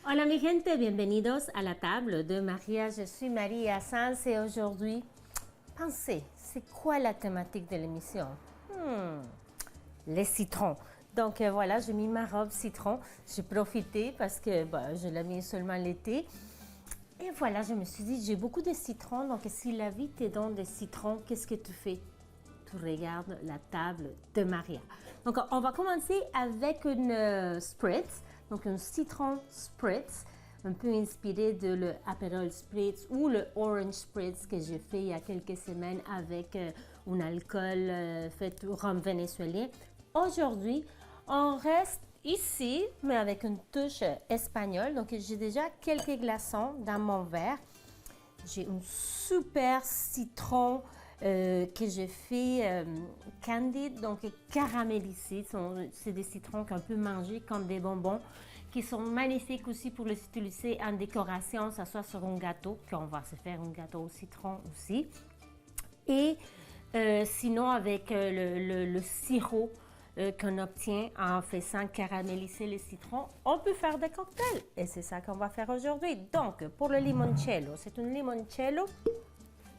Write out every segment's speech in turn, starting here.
Hola mi gente, bienvenidos a la table de Maria. Je suis Maria Sanz et aujourd'hui, pensez, c'est quoi la thématique de l'émission? Les citrons. Donc voilà, j'ai mis ma robe citron. J'ai profité parce que je l'ai mis seulement l'été. Et voilà, je me suis dit, j'ai beaucoup de citrons, donc si la vie te donne des citrons, qu'est-ce que tu fais? Tu regardes la table de Maria. Donc on va commencer avec une spritz, donc un citron spritz, un peu inspiré de le Aperol Spritz ou le Orange Spritz que j'ai fait il y a quelques semaines avec un alcool fait au rhum vénézuélien. Aujourd'hui, on reste ici, mais avec une touche espagnole. Donc, j'ai déjà quelques glaçons dans mon verre. J'ai un super citron que j'ai fait candide, donc caramélisé. C'est des citrons qu'on peut manger comme des bonbons, qui sont magnifiques aussi pour les utiliser en décoration, ça soit sur un gâteau, qu'on va se faire un gâteau au citron aussi. Et sinon, avec le sirop qu'on obtient en faisant caraméliser les citrons, on peut faire des cocktails. Et c'est ça qu'on va faire aujourd'hui. Donc, pour le limoncello, c'est un limoncello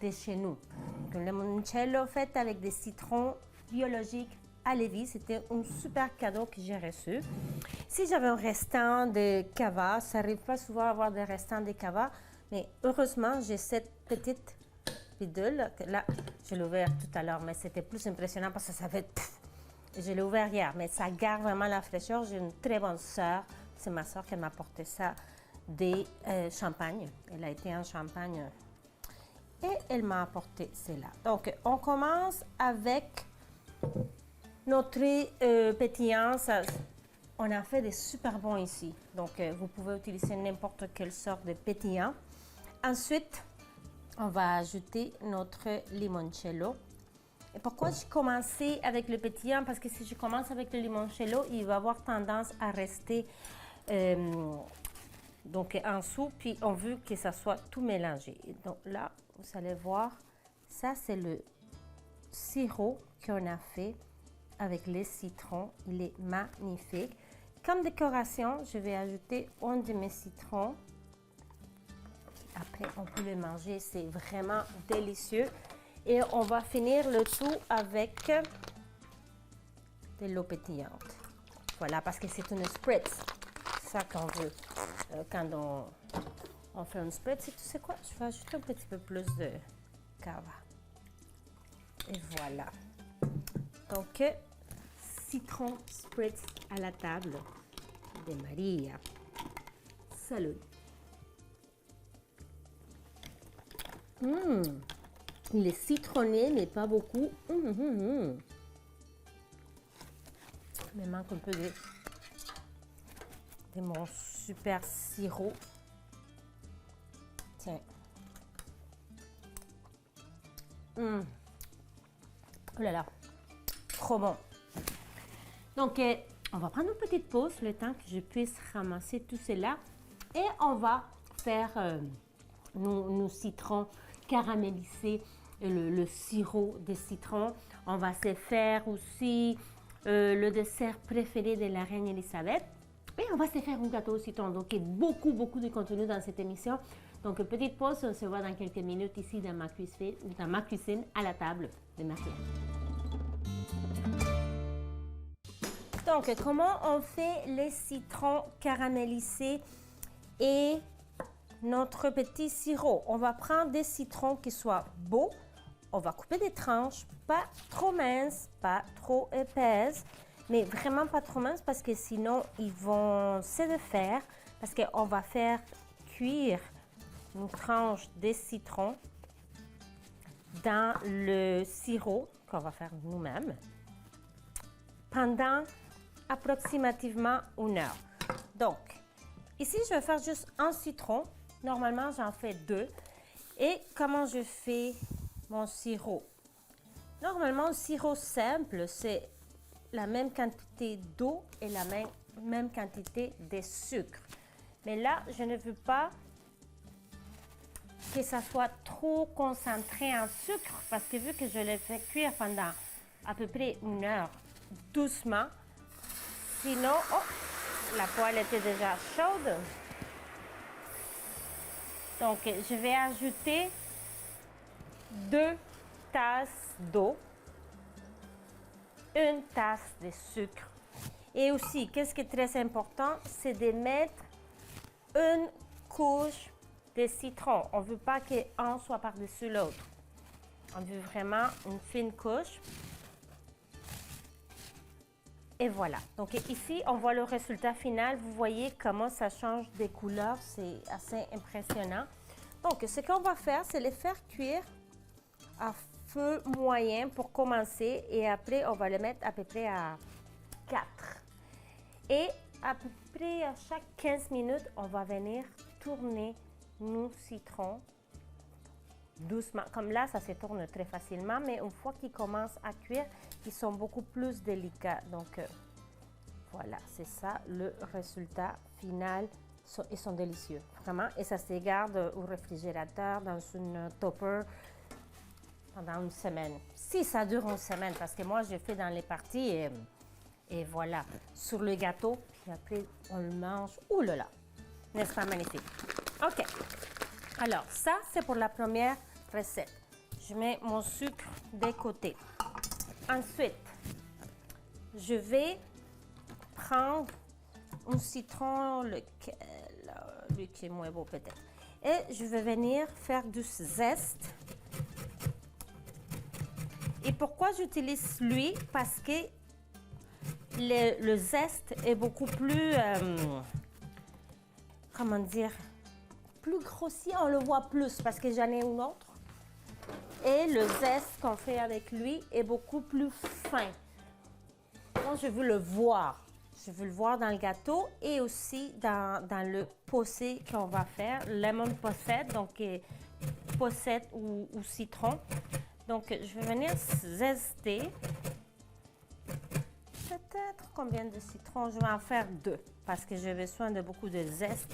de chez nous. Donc, un limoncello fait avec des citrons biologiques à Lévis. C'était un super cadeau que j'ai reçu. Si j'avais un restant de cava, ça n'arrive pas souvent à avoir des restants de cava, mais heureusement, j'ai cette petite bidule que là, je l'ai ouvert tout à l'heure, mais c'était plus impressionnant parce que ça fait... Je l'ai ouvert hier, mais ça garde vraiment la fraîcheur. J'ai une très bonne sœur. C'est ma sœur qui m'a apporté ça des Champagne. Elle a été en Champagne et elle m'a apporté cela. Donc, on commence avec notre pétillant. On a fait des super bons ici. Donc, vous pouvez utiliser n'importe quelle sorte de pétillant. Ensuite, on va ajouter notre limoncello. Et pourquoi j'ai commencé avec le pétillant? Parce que si je commence avec le limoncello, il va avoir tendance à rester donc en dessous, puis on veut que ça soit tout mélangé. Et donc là, vous allez voir, ça c'est le sirop qu'on a fait avec les citrons. Il est magnifique. Comme décoration, je vais ajouter un de mes citrons. Après, on peut le manger, c'est vraiment délicieux. Et on va finir le tout avec de l'eau pétillante. Voilà, parce que c'est une spritz. C'est ça qu'on veut quand on fait une spritz. Et tu sais quoi? Je vais ajouter un petit peu plus de cava. Et voilà. Donc, citron spritz à la table de Maria. Salut! Il est citronné, mais pas beaucoup. Il me manque un peu de mon super sirop. Tiens. Oh là là, trop bon. Donc, on va prendre une petite pause, le temps que je puisse ramasser tout cela. Et on va faire nos citrons caramélisés, le sirop de citron. On va se faire aussi le dessert préféré de la reine Elisabeth. Et on va se faire un gâteau au citron. Donc, il y a beaucoup de contenu dans cette émission. Donc, petite pause, on se voit dans quelques minutes ici dans ma cuisine à la table de Maria. Donc, comment on fait les citrons caramélisés et notre petit sirop? On va prendre des citrons qui soient beaux. On va couper des tranches, pas trop minces, pas trop épaisses, mais vraiment pas trop minces parce que sinon ils vont se défaire. Parce qu'on va faire cuire une tranche de citron dans le sirop qu'on va faire nous-mêmes pendant approximativement 1 heure. Donc, ici je vais faire juste un citron. Normalement, j'en fais 2. Et comment je fais mon sirop? Normalement, un sirop simple, c'est la même quantité d'eau et la même quantité de sucre. Mais là, je ne veux pas que ça soit trop concentré en sucre parce que vu que je l'ai fait cuire pendant à peu près 1 heure doucement, sinon, oh, la poêle était déjà chaude. Donc, je vais ajouter 2 tasses d'eau, 1 tasse de sucre. Et aussi, qu'est-ce qui est très important, c'est de mettre une couche de citron. On ne veut pas qu'un soit par-dessus l'autre. On veut vraiment une fine couche. Et voilà. Donc ici, on voit le résultat final. Vous voyez comment ça change des couleurs. C'est assez impressionnant. Donc, ce qu'on va faire, c'est les faire cuire à feu moyen pour commencer. Et après, on va le mettre à peu près à 4. Et à peu près à chaque 15 minutes, on va venir tourner nos citrons doucement. Comme là, ça se tourne très facilement, mais une fois qu'ils commencent à cuire, ils sont beaucoup plus délicats. Donc, voilà, c'est ça le résultat final. Ils sont délicieux, vraiment. Et ça se garde au réfrigérateur, dans une topper, pendant une semaine. Si ça dure une semaine, parce que moi, je fais dans les parties et voilà, sur le gâteau, puis après, on le mange. Ouh là là! N'est-ce pas magnifique? OK. Alors, ça, c'est pour la première recette. Je mets mon sucre de côté. Ensuite, je vais prendre un citron, lequel, lui qui est moins beau peut-être. Et je vais venir faire du zeste. Et pourquoi j'utilise lui? Parce que le zeste est beaucoup plus, comment dire, plus grossier, on le voit plus parce que j'en ai une autre. Et le zeste qu'on fait avec lui est beaucoup plus fin. Donc, je veux le voir. Je veux le voir dans le gâteau et aussi dans le posset qu'on va faire, lemon posset, donc posset ou citron. Donc, je vais venir zester. Peut-être combien de citrons? Je vais en faire 2 parce que j'ai besoin de beaucoup de zeste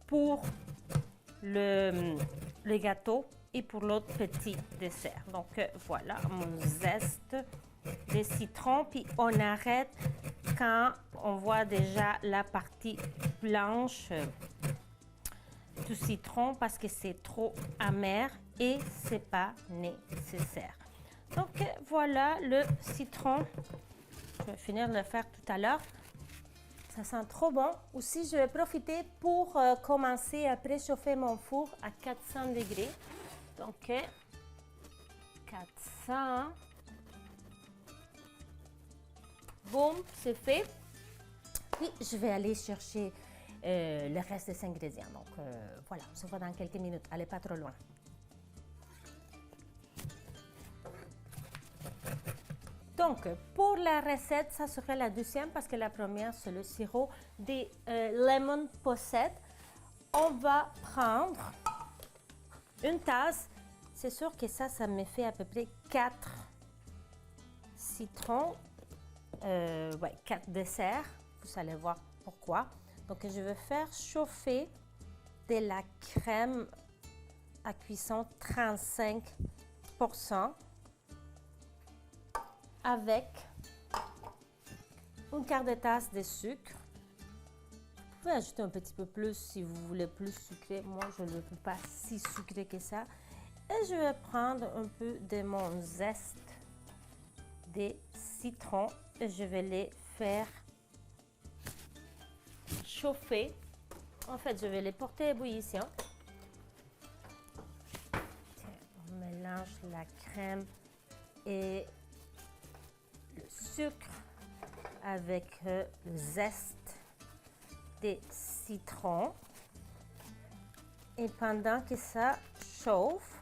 pour le gâteau et pour l'autre petit dessert. Donc, voilà mon zeste de citron. Puis, on arrête quand on voit déjà la partie blanche du citron parce que c'est trop amer et c'est pas nécessaire. Donc, voilà le citron. Je vais finir de le faire tout à l'heure. Ça sent trop bon. Aussi, je vais profiter pour commencer à préchauffer mon four à 400 degrés. Donc, 400. Boum, c'est fait. Puis, je vais aller chercher le reste des ingrédients. Donc, voilà, on se voit dans quelques minutes. Allez, pas trop loin. Donc, pour la recette, ça serait la deuxième parce que la première, c'est le sirop des lemon posset. On va prendre une tasse. C'est sûr que ça me fait à peu près 4 citrons, 4 desserts. Vous allez voir pourquoi. Donc, je vais faire chauffer de la crème à cuisson 35% avec une quart de tasse de sucre. Vous pouvez ajouter un petit peu plus si vous voulez plus sucré. Moi, je ne veux pas si sucré que ça. Et je vais prendre un peu de mon zeste de citron et je vais les faire chauffer. En fait, je vais les porter à ébullition. On mélange la crème et le sucre avec le zeste des citrons. Et pendant que ça chauffe,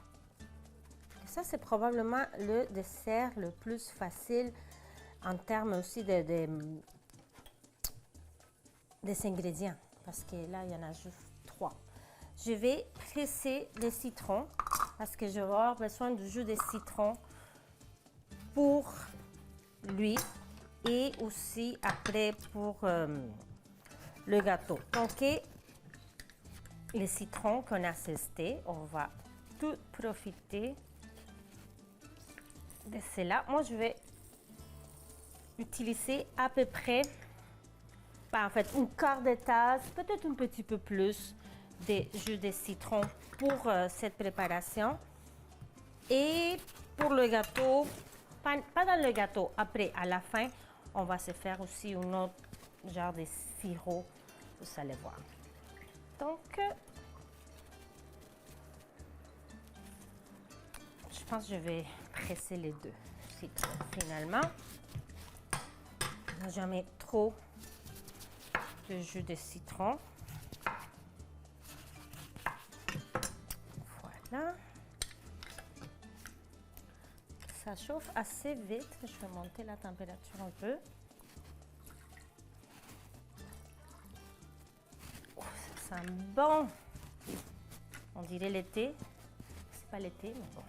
ça c'est probablement le dessert le plus facile en termes aussi des ingrédients. Parce que là, il y en a juste 3. Je vais presser les citrons parce que je vais avoir besoin du jus de citron pour lui et aussi après pour le gâteau. Donc, les citrons qu'on a zestés, on va tout profiter de cela. Moi, je vais utiliser à peu près, en fait, une quart de tasse, peut-être un petit peu plus de jus de citron pour cette préparation. Et pour le gâteau, pas dans le gâteau, après, à la fin, on va se faire aussi un autre genre de sirop, vous allez voir. Donc, je pense que je vais presser les deux citrons finalement. Jamais trop de jus de citron. Voilà. Ça chauffe assez vite. Je vais monter la température un peu. Oh, ça sent bon. On dirait l'été. C'est pas l'été, mais bon.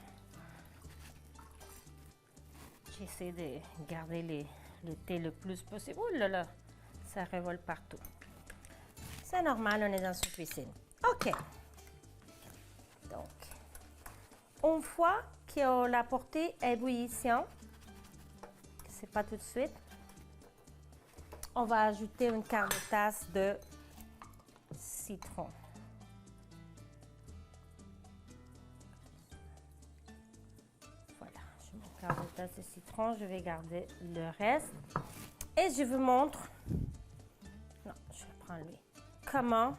J'essaie de garder l'été le plus possible. Oh là là, ça revole partout. C'est normal, on est dans une cuisine. OK. Donc, une fois que la portée est ébullition, c'est pas tout de suite, on va ajouter une quart de tasse de citron. Voilà, je mets une quart de tasse de citron, je vais garder le reste. Et je vous montre, non, je vais prendre lui, comment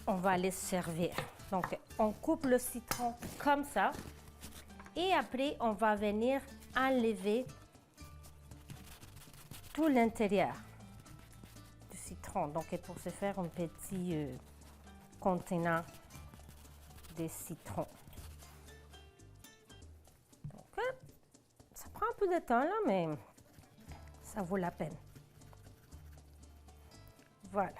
on va les servir. Donc, on coupe le citron comme ça. Et après, on va venir enlever tout l'intérieur du citron. Donc, pour se faire un petit contenant de citron. Donc, ça prend un peu de temps là, mais ça vaut la peine. Voilà.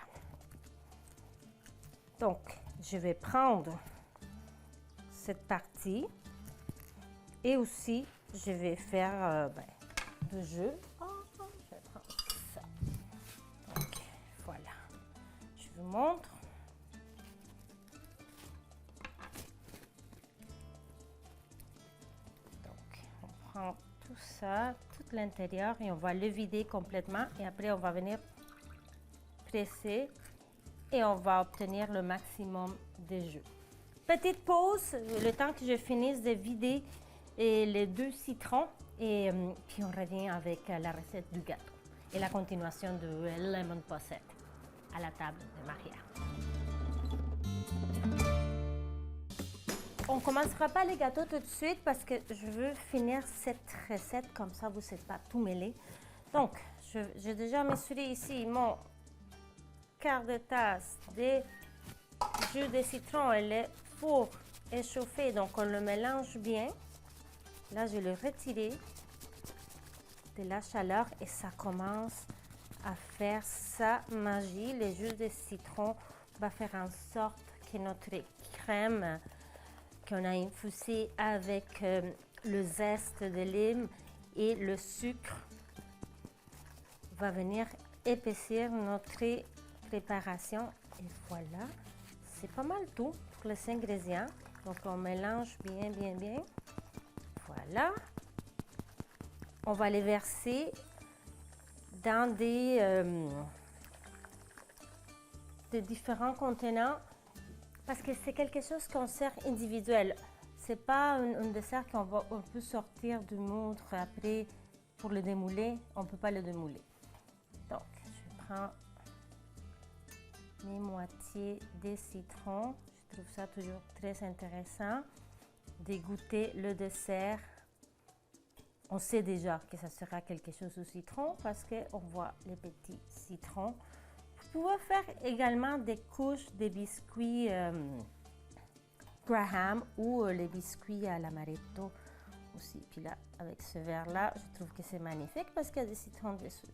Donc, je vais prendre cette partie et aussi je vais faire le jeu. Oh, je vais prendre ça. Donc, voilà. Je vous montre. Donc, on prend tout ça, tout l'intérieur et on va le vider complètement et après on va venir presser et on va obtenir le maximum de jus. Petite pause, le temps que je finisse de vider les deux citrons et puis on revient avec la recette du gâteau et la continuation de Lemon Posset à la table de Maria. On ne commencera pas les gâteaux tout de suite parce que je veux finir cette recette comme ça vous n'êtes pas tout mêlé. Donc, j'ai déjà mesuré ici mon quart de tasse de jus de citron et le four est chauffé, donc on le mélange bien. Là, je le retire de la chaleur et ça commence à faire sa magie. Le jus de citron va faire en sorte que notre crème qu'on a infusée avec le zeste de lime et le sucre va venir épaissir notre préparation. Et voilà, c'est pas mal tout pour les ingrédients. Donc on mélange bien, bien, bien. Voilà. On va les verser dans des différents contenants parce que c'est quelque chose qu'on sert individuel. C'est pas un dessert on peut sortir du moule après pour le démouler. On peut pas le démouler. Donc, je prends mes moitiés de citron. Je trouve ça toujours très intéressant de goûter le dessert. On sait déjà que ça sera quelque chose au citron parce qu'on voit les petits citrons. Vous pouvez faire également des couches de biscuits Graham ou les biscuits à l'amaretto aussi. Puis là, avec ce verre-là, je trouve que c'est magnifique parce qu'il y a des citrons dessus.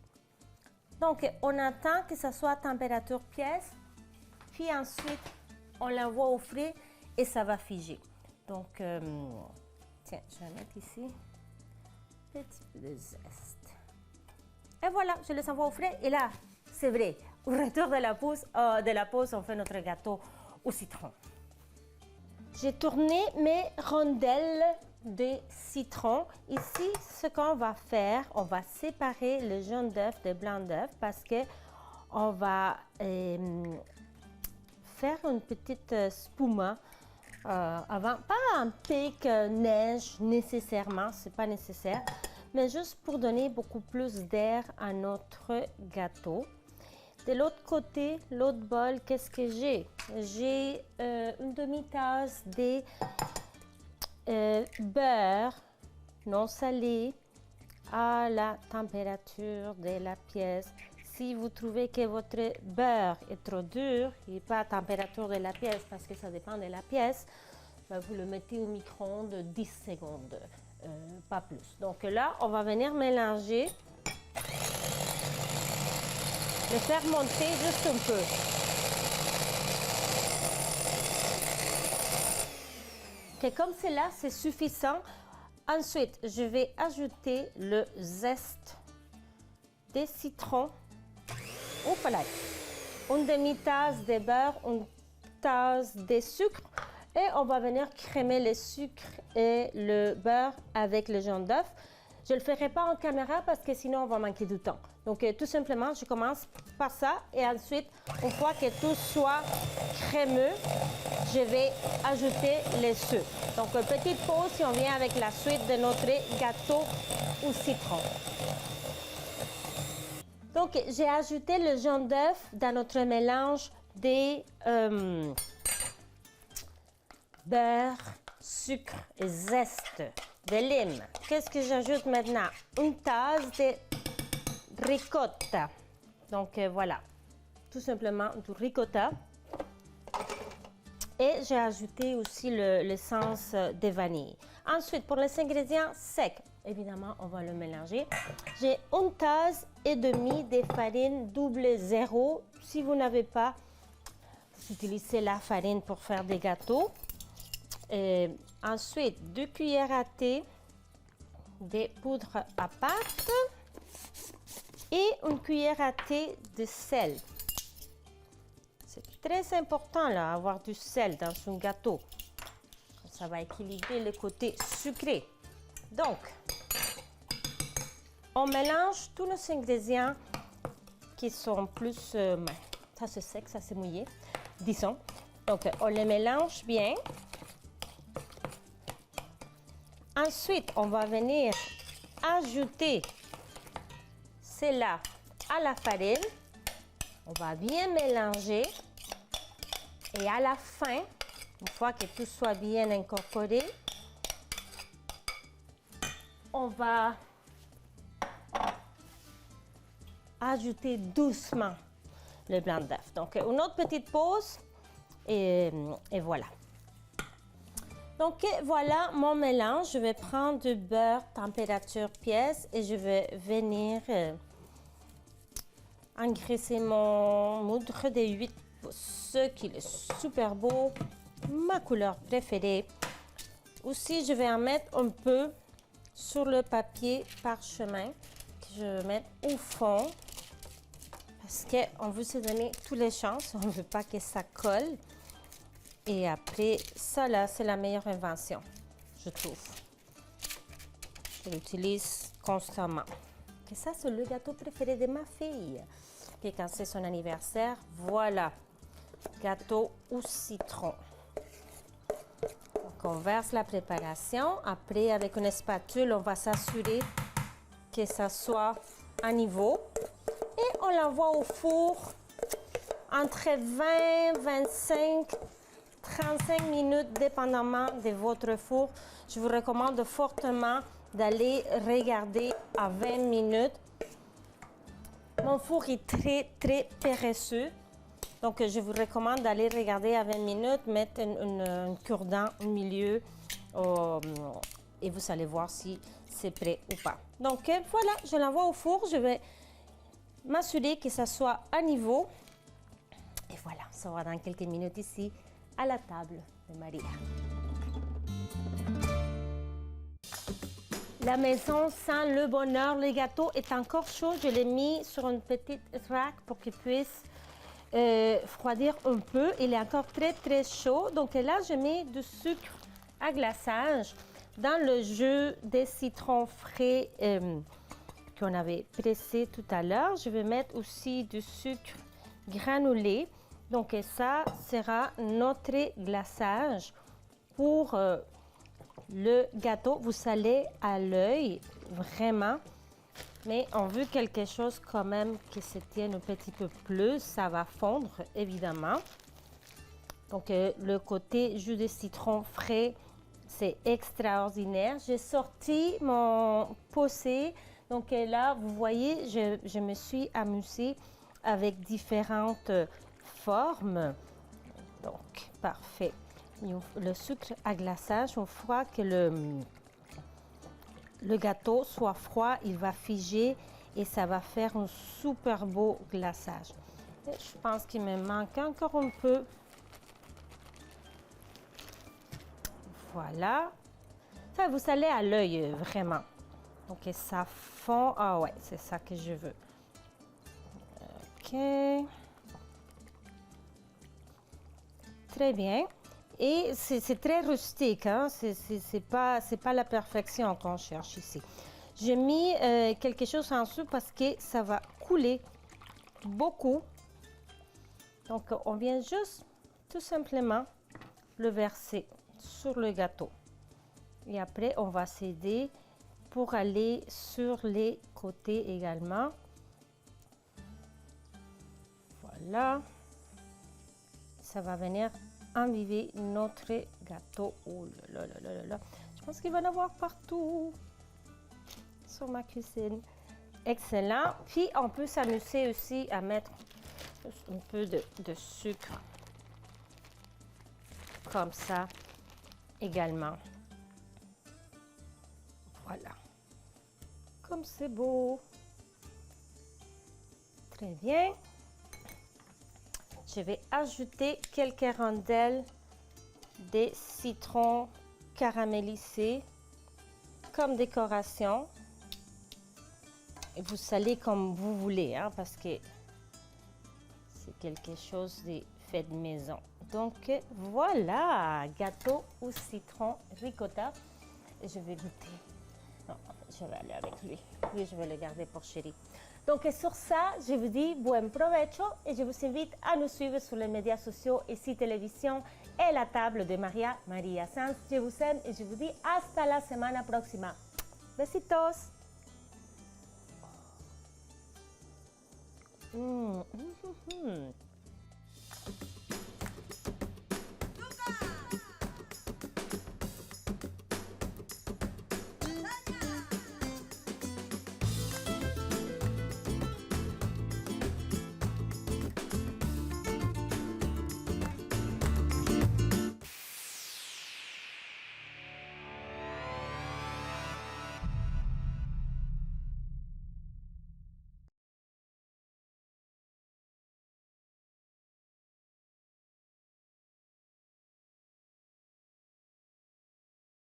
Donc, on attend que ça soit à température pièce, puis ensuite, on l'envoie au frais et ça va figer. Donc, tiens, je vais mettre ici un petit peu de zeste. Et voilà, je les envoie au frais. Et là, c'est vrai, au retour de la pause, on fait notre gâteau au citron. J'ai tourné mes rondelles de citron. Ici, ce qu'on va faire, on va séparer le jaune d'œuf des blancs d'œuf parce que on va faire une petite spuma avant. Pas un pic neige nécessairement, c'est pas nécessaire, mais juste pour donner beaucoup plus d'air à notre gâteau. De l'autre côté, l'autre bol, qu'est-ce que j'ai? J'ai une demi-tasse de beurre non salé à la température de la pièce. Si vous trouvez que votre beurre est trop dur et pas à température de la pièce, parce que ça dépend de la pièce, vous le mettez au micro-ondes 10 secondes, pas plus. Donc là, on va venir mélanger. Le faire monter juste un peu. Ok, comme cela, c'est suffisant. Ensuite, je vais ajouter le zeste de citron. Voilà. Une demi-tasse de beurre, une tasse de sucre. Et on va venir crémer le sucre et le beurre avec le jaune d'œuf. Je ne le ferai pas en caméra parce que sinon on va manquer de temps. Donc tout simplement, je commence par ça et ensuite, une fois que tout soit crémeux, je vais ajouter les œufs. Donc petite pause et on vient avec la suite de notre gâteau au citron. Donc j'ai ajouté le jaune d'œuf dans notre mélange de beurre, sucre et zeste de lime. Qu'est-ce que j'ajoute maintenant? Une tasse de ricotta. Donc voilà, tout simplement du ricotta. Et j'ai ajouté aussi l'essence de vanille. Ensuite, pour les ingrédients secs, évidemment, on va le mélanger. J'ai une tasse et demie de farine double zéro. Si vous n'avez pas, vous utilisez la farine pour faire des gâteaux. Ensuite, 2 cuillères à thé de poudre à pâte et une cuillère à thé de sel. C'est très important là, avoir du sel dans un gâteau. Ça va équilibrer le côté sucré. Donc, on mélange tous nos ingrédients qui sont plus... ça c'est sec, ça c'est mouillé, disons. Donc, on les mélange bien. Ensuite, on va venir ajouter cela à la farine. On va bien mélanger. Et à la fin, une fois que tout soit bien incorporé, on va ajouter doucement le blanc d'œuf. Donc, une autre petite pause et voilà. Donc voilà mon mélange. Je vais prendre du beurre température pièce et je vais venir engraisser mon moudre de 8 pouces, qui est super beau, ma couleur préférée. Aussi, je vais en mettre un peu sur le papier parchemin que je vais mettre au fond parce qu'on veut se donner toutes les chances. On ne veut pas que ça colle. Et après, ça là, c'est la meilleure invention, je trouve. Je l'utilise constamment. Et ça, c'est le gâteau préféré de ma fille. Et quand c'est son anniversaire, voilà, gâteau au citron. Donc, on verse la préparation. Après, avec une spatule, on va s'assurer que ça soit à niveau. Et on l'envoie au four entre 20, 25, 35 minutes, dépendamment de votre four. Je vous recommande fortement d'aller regarder à 20 minutes. Mon four est très paresseux. Donc, je vous recommande d'aller regarder à 20 minutes, mettre un cure-dent au milieu et vous allez voir si c'est prêt ou pas. Donc, voilà, je l'envoie au four. Je vais m'assurer que ça soit à niveau. Et voilà, ça va dans quelques minutes ici à la table de Maria. La maison sent le bonheur. Le gâteau est encore chaud. Je l'ai mis sur une petite rack pour qu'il puisse refroidir un peu. Il est encore très chaud. Donc là, je mets du sucre à glaçage dans le jus de citron frais qu'on avait pressé tout à l'heure. Je vais mettre aussi du sucre granulé. Donc ça sera notre glaçage pour le gâteau. Vous salez à l'œil, vraiment. Mais on veut quelque chose quand même qui se tienne un petit peu plus. Ça va fondre, évidemment. Donc, le côté jus de citron frais, c'est extraordinaire. J'ai sorti mon possé. Donc là, vous voyez, je me suis amusée avec différentes formes. Donc, parfait. Le sucre à glaçage, une fois que le gâteau soit froid, il va figer et ça va faire un super beau glaçage. Et je pense qu'il me manque encore un peu. Voilà. Ça, vous salez à l'œil, vraiment. Donc, ça fond. Ah ouais, c'est ça que je veux. OK. Très bien. Et c'est très rustique, hein? C'est pas la perfection qu'on cherche ici. J'ai mis quelque chose en dessous parce que ça va couler beaucoup. Donc, on vient juste tout simplement le verser sur le gâteau. Et après, on va s'aider pour aller sur les côtés également. Voilà. Ça va venir enviver notre gâteau. Oh là là là là là. Je pense qu'il va en avoir partout sur ma cuisine. Excellent. Puis, on peut s'amuser aussi à mettre un peu de sucre comme ça également. Voilà. Comme c'est beau. Très bien. Je vais ajouter quelques rondelles de citron caramélisé comme décoration. Et vous salez comme vous voulez, hein, parce que c'est quelque chose de fait de maison. Donc voilà, gâteau au citron ricotta. Et je vais goûter. Non, je vais aller avec lui. Lui, je vais le garder pour chérie. Donc sur ça, je vous dis buen provecho et je vous invite à nous suivre sur les médias sociaux ici télévision et la table de María Sanz. Je vous aime et je vous dis hasta la semana próxima. Besitos.